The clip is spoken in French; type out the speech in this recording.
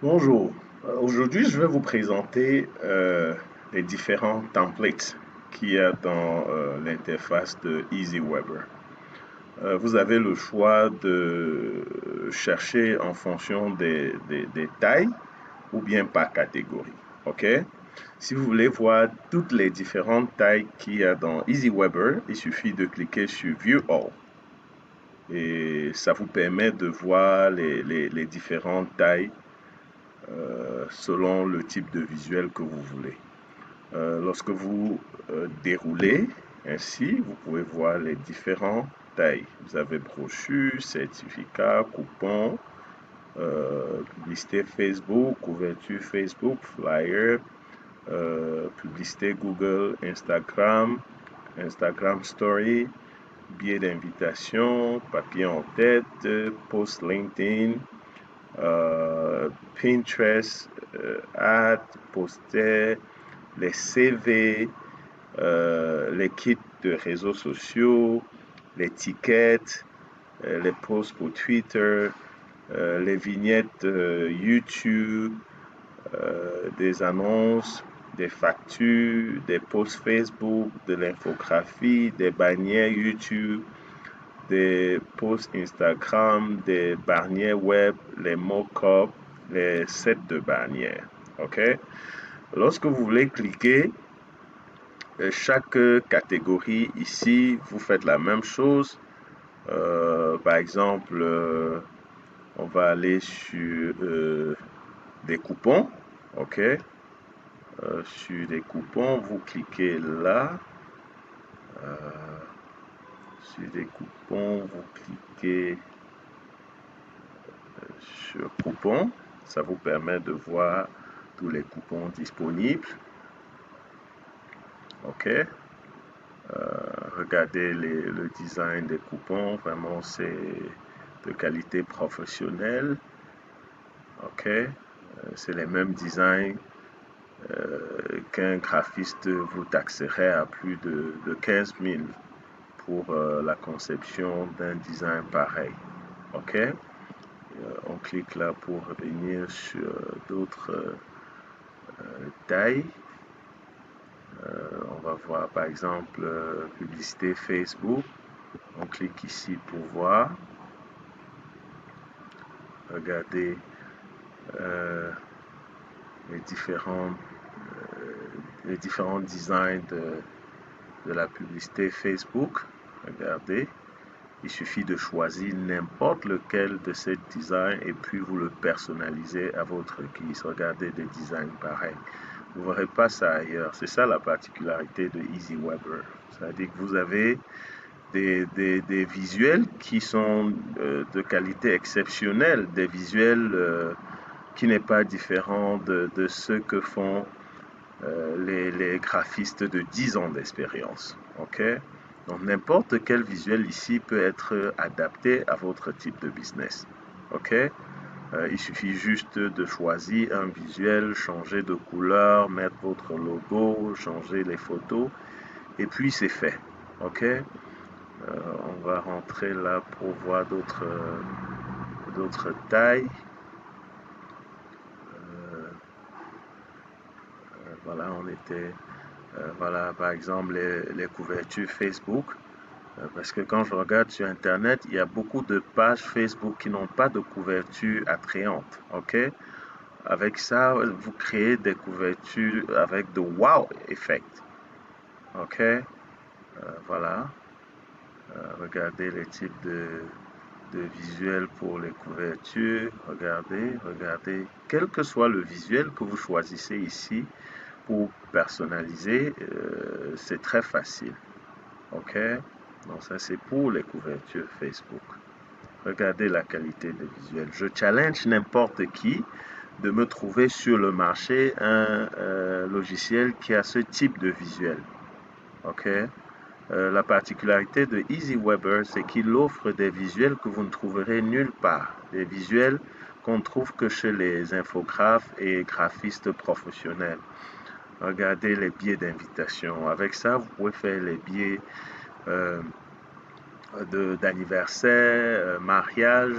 Bonjour. Aujourd'hui, je vais vous présenter les différents templates qu'il y a dans l'interface de EasyWeber. Vous avez le choix de chercher en fonction des tailles ou bien par catégorie. OK? Si vous voulez voir toutes les différentes tailles qu'il y a dans EasyWeber, il suffit de cliquer sur View All. Et ça vous permet de voir les différentes tailles selon le type de visuel que vous voulez. Lorsque vous déroulez ainsi, vous pouvez voir les différentes tailles. Vous avez brochure, certificat, coupon, publicité Facebook, couverture Facebook, flyer, publicité Google, Instagram Story, billet d'invitation, papier en tête, post LinkedIn, Pinterest, ad, poster, les CV, les kits de réseaux sociaux, les tickets, les posts pour Twitter, les vignettes YouTube, des annonces, des factures, des posts Facebook, de l'infographie, des bannières YouTube, des posts Instagram, des bannières web, les mock-ups, les sets de bannières. OK? Lorsque vous voulez cliquer, chaque catégorie ici, vous faites la même chose. Par exemple, on va aller sur des coupons. OK? Sur des coupons, vous cliquez là. Sur des coupons, vous cliquez sur coupons. Ça vous permet de voir tous les coupons disponibles. OK. Regardez le design des coupons. Vraiment, c'est de qualité professionnelle. OK. C'est les mêmes designs qu'un graphiste vous taxerait à plus de 15 000 pour la conception d'un design pareil. OK. On clique là pour venir sur d'autres tailles. On va voir par exemple publicité Facebook. On clique ici pour voir. Regardez les différents designs de la publicité Facebook. Regardez. Il suffit de choisir n'importe lequel de ces designs et puis vous le personnalisez à votre guise. Regardez des designs pareils. Vous ne verrez pas ça ailleurs. C'est ça la particularité de EasyWeber. C'est-à-dire que vous avez des visuels qui sont de qualité exceptionnelle, des visuels qui n'est pas différent de ce que font les graphistes de 10 ans d'expérience. OK? Donc n'importe quel visuel ici peut être adapté à votre type de business. OK? Il suffit juste de choisir un visuel, changer de couleur, mettre votre logo, changer les photos, et puis c'est fait. OK? On va rentrer là pour voir d'autres tailles. Voilà, on était... voilà, par exemple, les couvertures Facebook. Parce que quand je regarde sur Internet, il y a beaucoup de pages Facebook qui n'ont pas de couverture attrayante. OK? Avec ça, vous créez des couvertures avec de wow effect. OK? Voilà. Regardez les types de visuels pour les couvertures. Regardez. Quel que soit le visuel que vous choisissez ici pour personnaliser, c'est très facile. OK? Donc ça, c'est pour les couvertures Facebook. Regardez la qualité des visuels. Je challenge n'importe qui de me trouver sur le marché un logiciel qui a ce type de visuel. OK? La particularité de EasyWeber, c'est qu'il offre des visuels que vous ne trouverez nulle part. Des visuels qu'on ne trouve que chez les infographes et graphistes professionnels. Regardez les billets d'invitation. Avec ça, vous pouvez faire les billets d'anniversaire, mariage.